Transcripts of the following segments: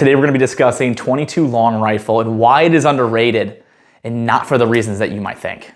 Today we're going to be discussing 22 long rifle and why it is underrated and not for the reasons that you might think.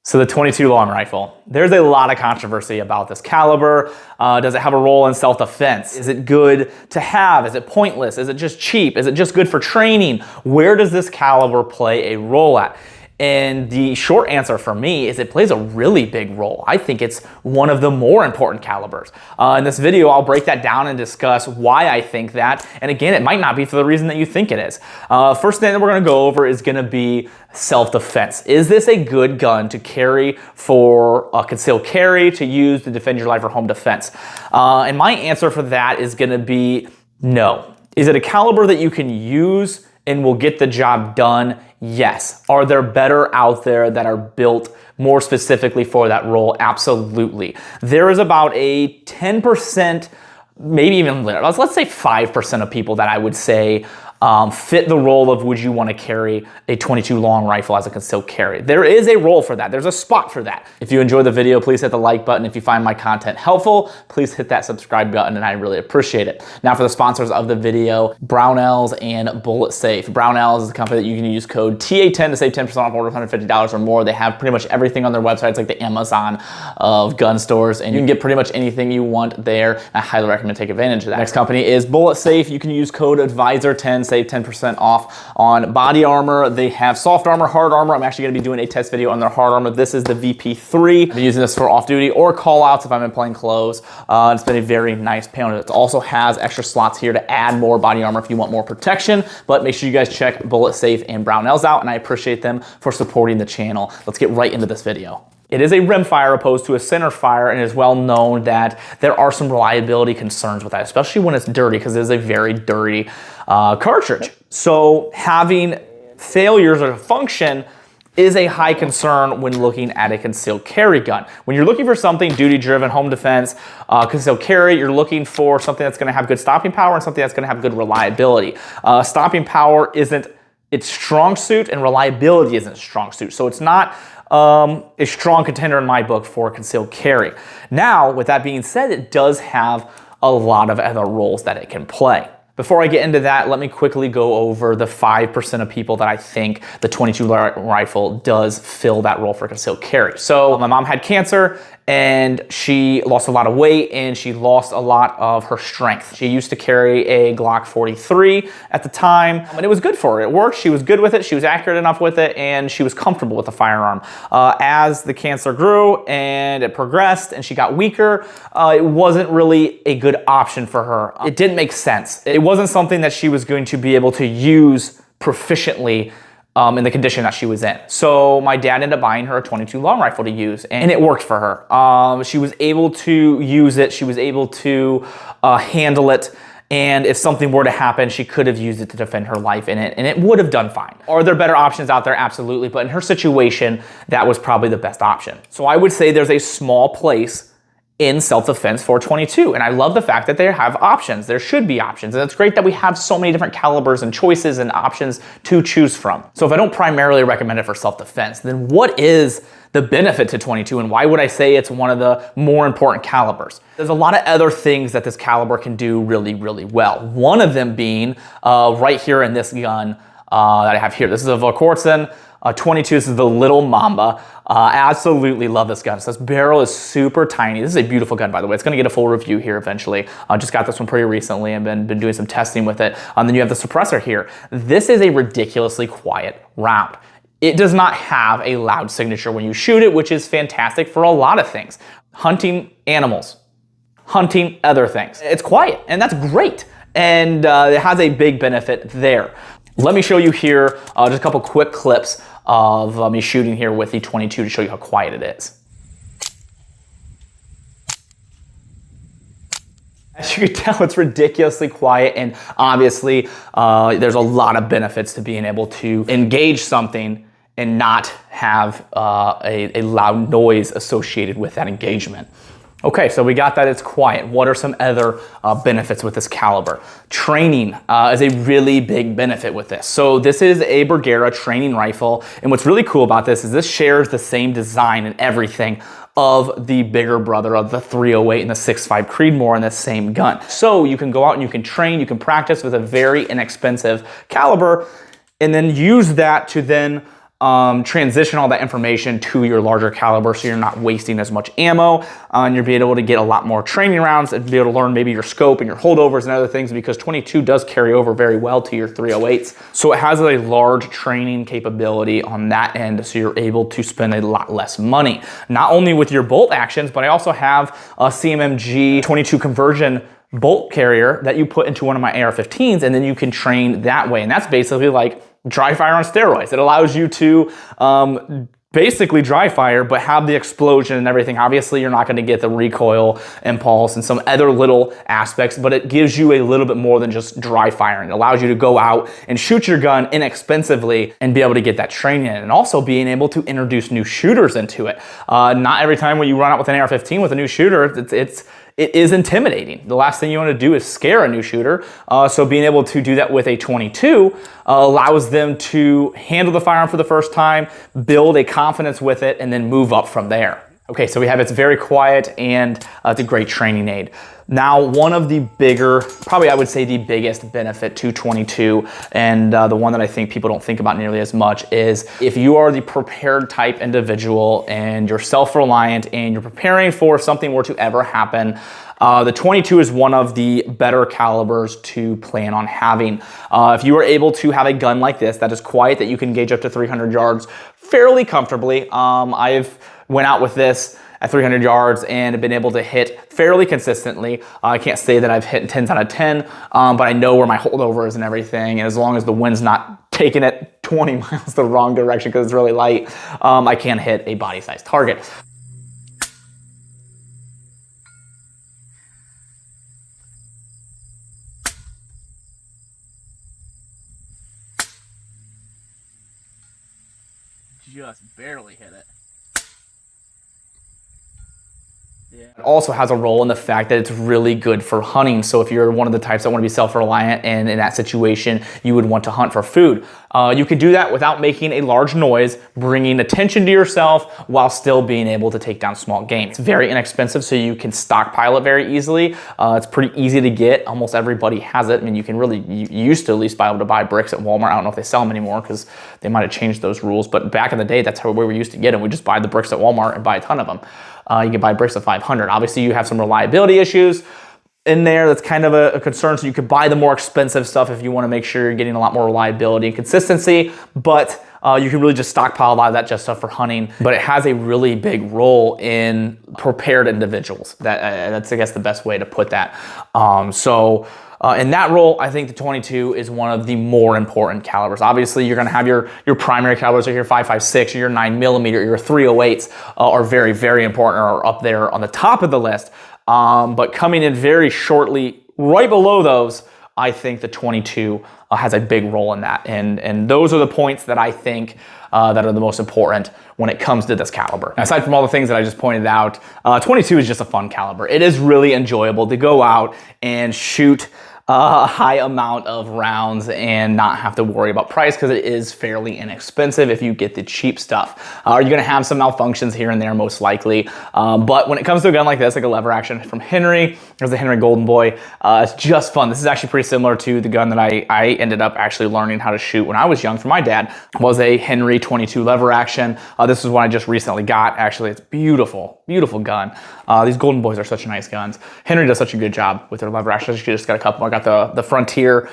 So the 22 long rifle, there's a lot of controversy about this caliber. Does it have a role in self-defense? Is it good to have? Is it pointless? Is it just cheap? Is it just good for training? Where does this caliber play a role at? And the short answer for me is it plays a really big role. I think it's one of the more important calibers. In this video, I'll break that down and discuss why I think that. And again, it might not be for the reason that you think it is. First thing that we're gonna go over is gonna be self-defense. Is this a good gun to carry for a concealed carry, to use to defend your life or home defense? And my answer for that is gonna be no. Is it a caliber that you can use and will get the job done? Yes. Are there better out there that are built more specifically for that role? Absolutely. There is about a 10%, maybe even let's say 5% of people that I would say fit the role of would you want to carry a 22 long rifle as a concealed carry. There is a role for that. There's a spot for that. If you enjoyed the video, please hit the like button. If you find my content helpful, please hit that subscribe button and I really appreciate it. Now for the sponsors of the video, Brownells and Bullet Safe. Brownells is a company that you can use code TA10 to save 10% off orders $150 or more. They have pretty much everything on their website. It's like the Amazon of gun stores and you can get pretty much anything you want there. I highly recommend take advantage of that. Next company is Bullet Safe. You can use code ADVISOR10, save 10% off on body armor. They have soft armor, hard armor. I'm actually going to be doing a test video on their hard armor. This is the VP3. I've been using this for off duty or call outs if I'm in plain clothes. It's been a very nice panel. It also has extra slots here to add more body armor if you want more protection, but make sure you guys check Bullet Safe and Brownells out and I appreciate them for supporting the channel. Let's get right into this video. It is a rim fire opposed to a center fire, and it is well known that there are some reliability concerns with that, especially when it's dirty, because it is a very dirty cartridge. So having failures of function is a high concern when looking at a concealed carry gun. When you're looking for something duty-driven, home defense, concealed carry, you're looking for something that's gonna have good stopping power and something that's gonna have good reliability. Stopping power isn't its strong suit and reliability isn't its strong suit. So it's not a strong contender in my book for concealed carry. Now, with that being said, it does have a lot of other roles that it can play. Before I get into that, let me quickly go over the 5% of people that I think the 22 rifle does fill that role for concealed carry. So my mom had cancer and she lost a lot of weight and she lost a lot of her strength. She used to carry a Glock 43 at the time and it was good for her. It worked, she was good with it, she was accurate enough with it, and she was comfortable with the firearm. As the cancer grew and it progressed and she got weaker, it wasn't really a good option for her. It didn't make sense. It wasn't something that she was going to be able to use proficiently in the condition that she was in. So my dad ended up buying her a 22 long rifle to use and it worked for her. She was able to use it, she was able to handle it, and if something were to happen, she could have used it to defend her life in it and it would have done fine. Are there better options out there? Absolutely, but in her situation, that was probably the best option. So I would say there's a small place in self-defense for 22. And I love the fact that they have options. There should be options. And it's great that we have so many different calibers and choices and options to choose from. So if I don't primarily recommend it for self-defense, then what is the benefit to 22 and why would I say it's one of the more important calibers? There's a lot of other things that this caliber can do really, really well. One of them being right here in this gun that I have here. This is a Vorkortzen 22, this is the Little Mamba. Absolutely love this gun. So this barrel is super tiny. This is a beautiful gun, by the way. It's gonna get a full review here eventually. I just got this one pretty recently and been doing some testing with it. Then you have the suppressor here. This is a ridiculously quiet round. It does not have a loud signature when you shoot it, which is fantastic for a lot of things. Hunting animals, hunting other things. It's quiet and that's great. And it has a big benefit there. Let me show you here just a couple quick clips of me shooting here with the 22 to show you how quiet it is. As you can tell, it's ridiculously quiet, and obviously there's a lot of benefits to being able to engage something and not have a loud noise associated with that engagement. Okay, so we got that it's quiet. What are some other benefits with this caliber? Training is a really big benefit with this. So this is a Bergara training rifle, and what's really cool about this is this shares the same design and everything of the bigger brother of the 308 and the 6.5 Creedmoor in the same gun. So you can go out and you can train, you can practice with a very inexpensive caliber, and then use that to then transition all that information to your larger caliber, so you're not wasting as much ammo, and you'll be able to get a lot more training rounds and be able to learn maybe your scope and your holdovers and other things, because 22 does carry over very well to your 308s. So it has a large training capability on that end, so you're able to spend a lot less money. Not only with your bolt actions, but I also have a CMMG 22 conversion bolt carrier that you put into one of my AR-15s, and then you can train that way. And that's basically like dry fire on steroids. It allows you to basically dry fire, but have the explosion and everything. Obviously, you're not going to get the recoil impulse and some other little aspects, but it gives you a little bit more than just dry firing. It allows you to go out and shoot your gun inexpensively and be able to get that training in, and also being able to introduce new shooters into it. Not every time when you run out with an AR-15 with a new shooter, it is intimidating. The last thing you want to do is scare a new shooter. So being able to do that with a 22 allows them to handle the firearm for the first time, build a confidence with it, and then move up from there. Okay, so we have it's very quiet and it's a great training aid. Now, one of the bigger, probably I would say the biggest benefit to 22, and the one that I think people don't think about nearly as much, is if you are the prepared type individual and you're self-reliant and you're preparing for if something were to ever happen, the 22 is one of the better calibers to plan on having. If you are able to have a gun like this that is quiet, that you can gauge up to 300 yards fairly comfortably. I've went out with this at 300 yards and have been able to hit fairly consistently. I can't say that I've hit 10s out of 10, but I know where my holdover is and everything. And as long as the wind's not taking it 20 miles the wrong direction because it's really light, I can hit a body-sized target. Just barely hit it. Yeah. It also has a role in the fact that it's really good for hunting. So if you're one of the types that want to be self-reliant and in that situation, you would want to hunt for food. You can do that without making a large noise, bringing attention to yourself while still being able to take down small game. It's very inexpensive, so you can stockpile it very easily. It's pretty easy to get. Almost everybody has it. I mean, you used to at least be able to buy bricks at Walmart. I don't know if they sell them anymore because they might have changed those rules. But back in the day, that's how we used to get them. We just buy the bricks at Walmart and buy a ton of them. You can buy bricks at 500. Obviously, you have some reliability issues in there. That's kind of a concern. So you could buy the more expensive stuff if you want to make sure you're getting a lot more reliability and consistency. But you can really just stockpile a lot of that just stuff for hunting. But it has a really big role in prepared individuals. That's, I guess, the best way to put that. In that role, I think the 22 is one of the more important calibers. Obviously, you're going to have your primary calibers, or your 5.56, or your 9mm, or your 308s are very, very important, or up there on the top of the list. But coming in very shortly, right below those, I think the 22 has a big role in that. And those are the points that I think that are the most important when it comes to this caliber. Now, aside from all the things that I just pointed out, 22 is just a fun caliber. It is really enjoyable to go out and shoot a high amount of rounds and not have to worry about price, because it is fairly inexpensive if you get the cheap stuff. You're gonna have some malfunctions here and there, most likely. But when it comes to a gun like this, like a lever action from Henry, there's the Henry Golden Boy, it's just fun. This is actually pretty similar to the gun that I ended up actually learning how to shoot when I was young from my dad, was a Henry 22 lever action. This is one I just recently got. Actually, it's beautiful, beautiful gun. These Golden Boys are such nice guns. Henry does such a good job with their lever actions. I just got a couple. I got the Frontier,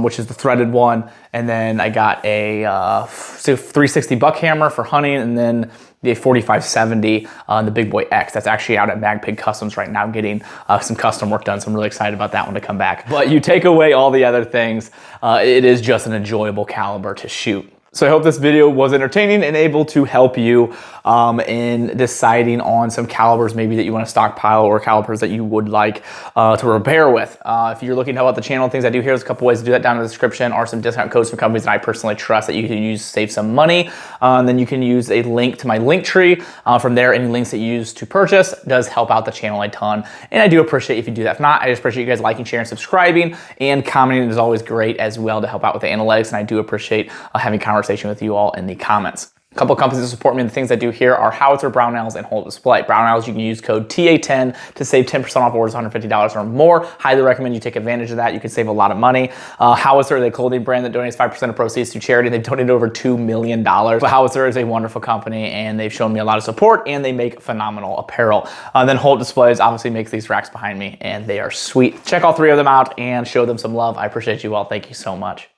which is the threaded one, and then I got a 360 buck hammer for hunting, and then the 4570, the Big Boy X. That's actually out at Magpig Customs right now getting some custom work done, so I'm really excited about that one to come back. But you take away all the other things, it is just an enjoyable caliber to shoot. So I hope this video was entertaining and able to help you in deciding on some calibers maybe that you want to stockpile, or calibers that you would like to repair with. If you're looking to help out the channel, things I do here, there's a couple ways to do that down in the description, are some discount codes from companies that I personally trust that you can use to save some money. And then you can use a link to my link tree. From there, any links that you use to purchase does help out the channel a ton. And I do appreciate if you do that. If not, I just appreciate you guys liking, sharing, subscribing, and commenting is always great as well to help out with the analytics. And I do appreciate having conversation with you all in the comments. A couple companies that support me in the things I do here are Howitzer, Brownells, and Whole Display. Brownells, you can use code TA10 to save 10% off orders $150 or more. Highly recommend you take advantage of that. You can save a lot of money. Howitzer, the clothing brand that donates 5% of proceeds to charity. They've donated over $2 million. But Howitzer is a wonderful company, and they've shown me a lot of support, and they make phenomenal apparel. Then Whole Displays obviously makes these racks behind me, and they are sweet. Check all three of them out and show them some love. I appreciate you all. Thank you so much.